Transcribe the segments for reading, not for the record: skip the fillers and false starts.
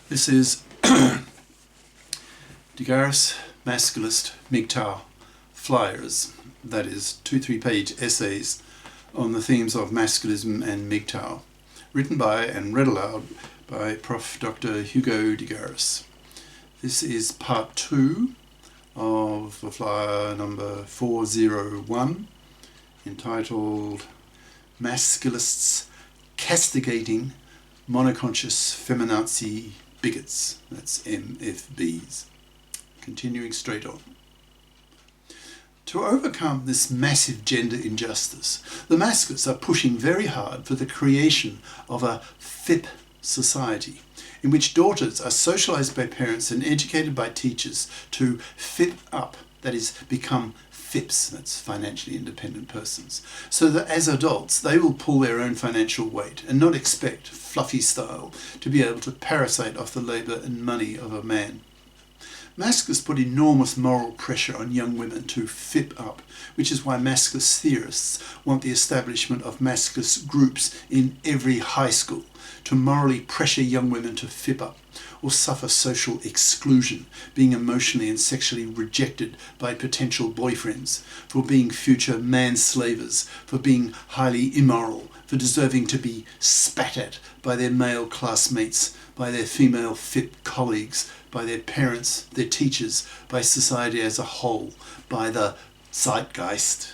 This is the GARIS Masculist MGTOW flyers, that is 2-3 page essays on the themes of masculism and MGTOW, written by and read aloud by Prof. Dr. Hugo de Garis. This is part 2 of the flyer number 401, entitled Masculists Castigating Monoconscious Feminazi Bigots. That's MFBs. Continuing straight on. To overcome this massive gender injustice, the Masculists are pushing very hard for the creation of a FIP society, in which daughters are socialized by parents and educated by teachers to FIP up, that is, become FIPs, that's financially independent persons, so that as adults they will pull their own financial weight and not expect, fluffy style, to be able to parasite off the labour and money of a man. Masculists put enormous moral pressure on young women to FIP up, which is why masculist theorists want the establishment of masculist groups in every high school to morally pressure young women to FIP up or suffer social exclusion, being emotionally and sexually rejected by potential boyfriends, for being future manslavers, for being highly immoral, for deserving to be spat at by their male classmates, by their female FIP colleagues, by their parents, their teachers, by society as a whole, by the zeitgeist.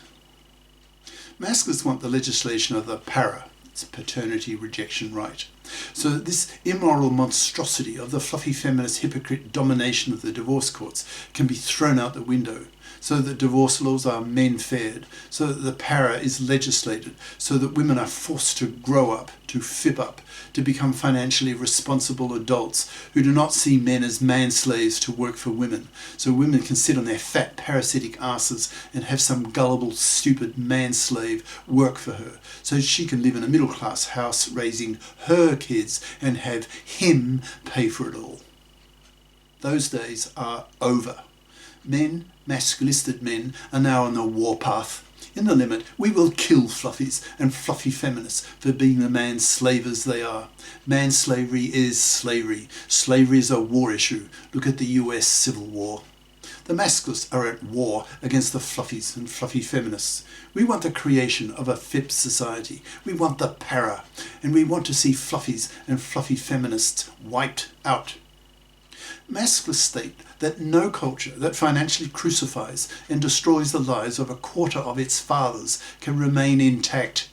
Masculists want the legislation of the para, it's paternity rejection right, so that this immoral monstrosity of the fluffy feminist hypocrite domination of the divorce courts can be thrown out the window, so that divorce laws are men-fared, so that the para is legislated, so that women are forced to grow up, to FIP up, to become financially responsible adults who do not see men as man-slaves to work for women, so women can sit on their fat parasitic asses and have some gullible, stupid man-slave work for her, so she can live in a middle-class house raising her kids and have him pay for it all. Those days are over. Men, masculisted men, are now on the warpath. In the limit, we will kill fluffies and fluffy feminists for being the man-slavers they are. Man-slavery is slavery. Slavery is a war issue. Look at the US Civil War. The masculists are at war against the fluffies and fluffy feminists. We want the creation of a FIP society. We want the para. And we want to see fluffies and fluffy feminists wiped out. Masculists state that no culture that financially crucifies and destroys the lives of a quarter of its fathers can remain intact.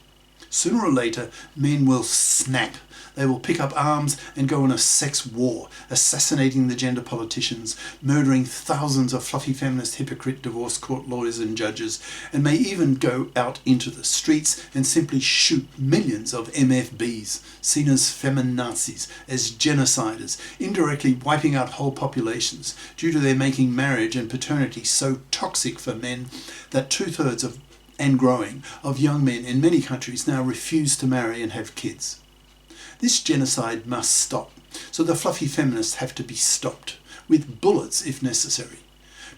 Sooner or later, men will snap. They will pick up arms and go on a sex war, assassinating the gender politicians, murdering thousands of fluffy feminist hypocrite divorce court lawyers and judges, and may even go out into the streets and simply shoot millions of MFBs, seen as feminazis, as genociders, indirectly wiping out whole populations due to their making marriage and paternity so toxic for men that 2/3 of and growing of young men in many countries now refuse to marry and have kids. This genocide must stop, so the fluffy feminists have to be stopped, with bullets if necessary.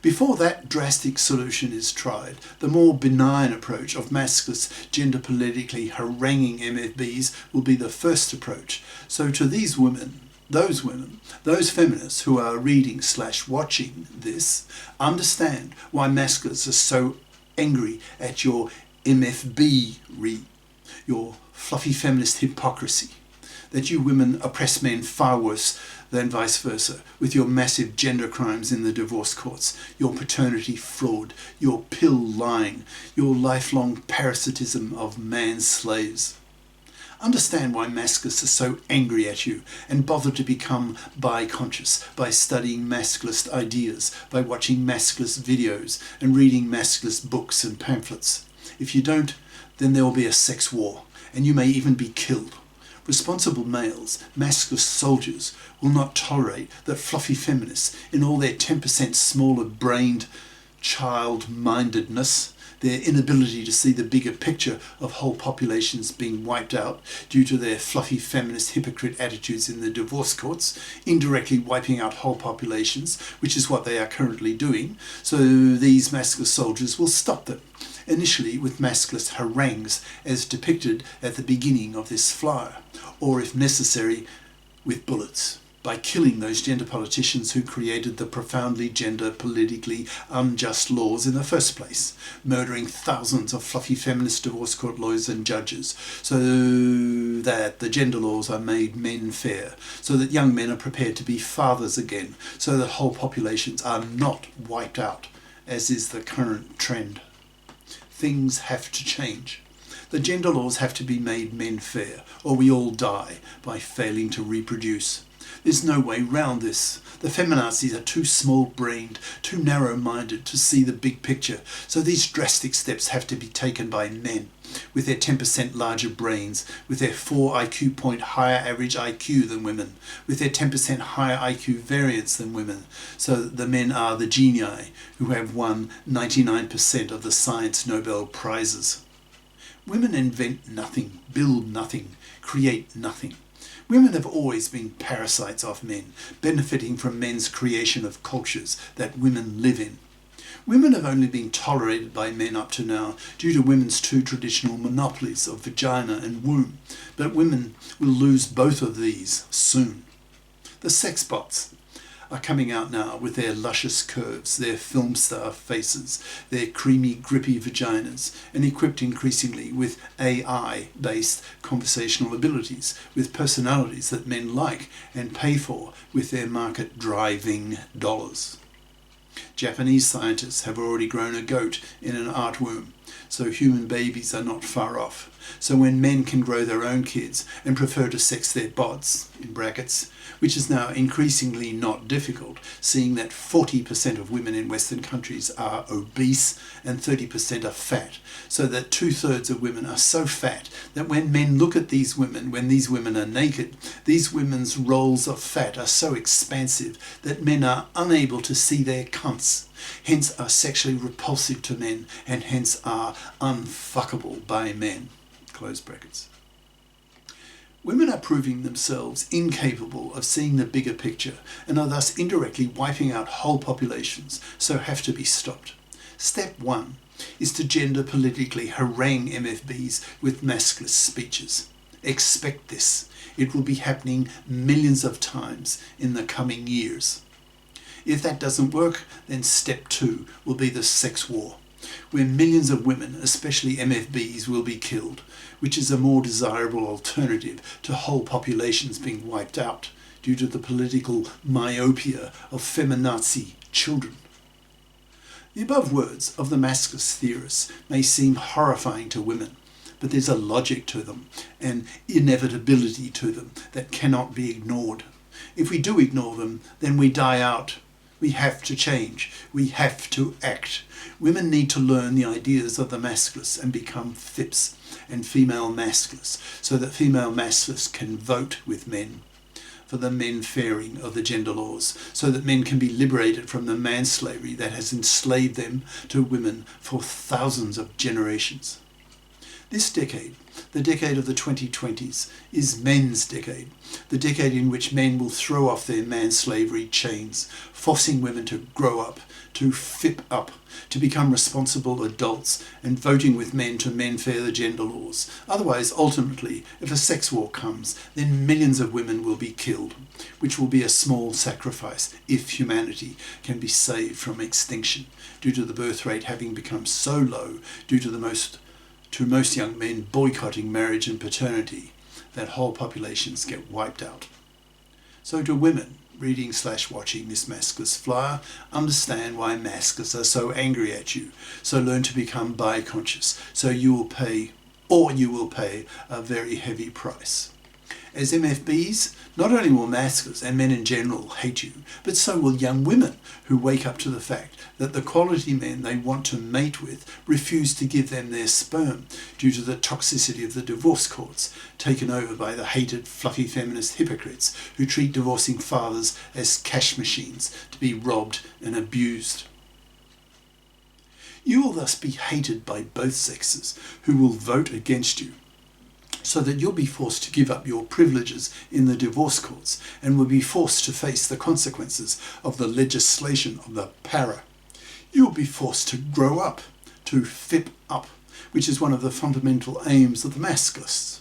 Before that drastic solution is tried, the more benign approach of masculists gender politically haranguing MFBs will be the first approach. So to these women, those feminists who are reading/watching this, understand why masculists are so angry at your MFB, your fluffy feminist hypocrisy, that you women oppress men far worse than vice versa, with your massive gender crimes in the divorce courts, your paternity fraud, your pill lying, your lifelong parasitism of man-slaves. Understand why masculists are so angry at you and bother to become bi-conscious by studying masculist ideas, by watching masculist videos and reading masculist books and pamphlets. If you don't, then there will be a sex war, and you may even be killed. Responsible males, masculist soldiers, will not tolerate that fluffy feminists, in all their 10% smaller-brained child-mindedness, their inability to see the bigger picture of whole populations being wiped out due to their fluffy feminist hypocrite attitudes in the divorce courts, indirectly wiping out whole populations, which is what they are currently doing, so these masculist soldiers will stop them, initially with masculist harangues as depicted at the beginning of this flyer, or if necessary, with bullets. by killing those gender politicians who created the profoundly gender politically unjust laws in the first place, murdering thousands of fluffy feminist divorce court lawyers and judges, so that the gender laws are made men fair, so that young men are prepared to be fathers again, so that whole populations are not wiped out, as is the current trend. Things have to change. The gender laws have to be made men fair, or we all die by failing to reproduce. There's no way round this. The feminazis are too small-brained, too narrow-minded to see the big picture, so these drastic steps have to be taken by men, with their 10% larger brains, with their 4 IQ point higher average IQ than women, with their 10% higher IQ variance than women, so that the men are the genii who have won 99% of the science Nobel Prizes. Women invent nothing, build nothing, create nothing. Women have always been parasites of men, benefiting from men's creation of cultures that women live in. Women have only been tolerated by men up to now due to women's two traditional monopolies of vagina and womb, but women will lose both of these soon. The sex bots are coming out now with their luscious curves, their film star faces, their creamy, grippy vaginas, and equipped increasingly with AI-based conversational abilities, with personalities that men like and pay for with their market-driving dollars. Japanese scientists have already grown a goat in an art womb, so human babies are not far off. So when men can grow their own kids and prefer to sex their bots, in brackets, which is now increasingly not difficult, seeing that 40% of women in Western countries are obese and 30% are fat, so that 2/3 of women are so fat that when men look at these women, when these women are naked, these women's rolls of fat are so expansive that men are unable to see their cunts, hence are sexually repulsive to men, and hence are unfuckable by men. Close brackets. Women are proving themselves incapable of seeing the bigger picture and are thus indirectly wiping out whole populations, so have to be stopped. Step 1 is to gender politically harangue MFBs with masculist speeches. Expect this. It will be happening millions of times in the coming years. If that doesn't work, then step 2 will be the sex war, where millions of women, especially MFBs, will be killed, which is a more desirable alternative to whole populations being wiped out due to the political myopia of feminazi children. The above words of the masculist theorists may seem horrifying to women, but there's a logic to them, an inevitability to them that cannot be ignored. If we do ignore them, then we die out. We have to change. We have to act. Women need to learn the ideas of the masculists and become FIPS and female masculists, so that female masculists can vote with men for the men fairing of the gender laws, so that men can be liberated from the manslavery that has enslaved them to women for thousands of generations. This decade, the decade of the 2020s, is men's decade, the decade in which men will throw off their manslavery chains, forcing women to grow up, to FIP up, to become responsible adults, and voting with men to men fair the gender laws. Otherwise, ultimately, if a sex war comes, then millions of women will be killed, which will be a small sacrifice if humanity can be saved from extinction, due to the birth rate having become so low due to most young men boycotting marriage and paternity, that whole populations get wiped out. So to women reading/watching this masculist flyer, understand why masculists are so angry at you. So learn to become bi-conscious, so you will pay a very heavy price. As MFBs, not only will masculists and men in general hate you, but so will young women who wake up to the fact that the quality men they want to mate with refuse to give them their sperm due to the toxicity of the divorce courts, taken over by the hated fluffy feminist hypocrites who treat divorcing fathers as cash machines to be robbed and abused. You will thus be hated by both sexes, who will vote against you, so that you'll be forced to give up your privileges in the divorce courts and will be forced to face the consequences of the legislation of the para. You'll be forced to grow up, to FIP up, which is one of the fundamental aims of the masculists.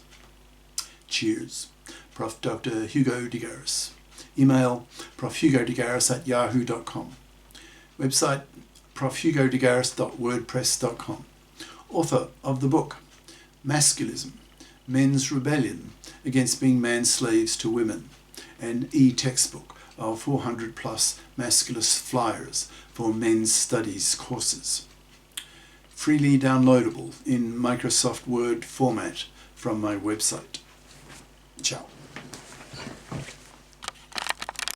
Cheers. Prof. Dr. Hugo de GARIS. Email profhugodegaris@yahoo.com. Website profhugodegaris.wordpress.com. Author of the book Masculism, Men's Rebellion Against Being Man-Slaves to Women, an e-textbook of 400 plus Masculist flyers for men's studies courses. Freely downloadable in Microsoft Word format from my website. Ciao.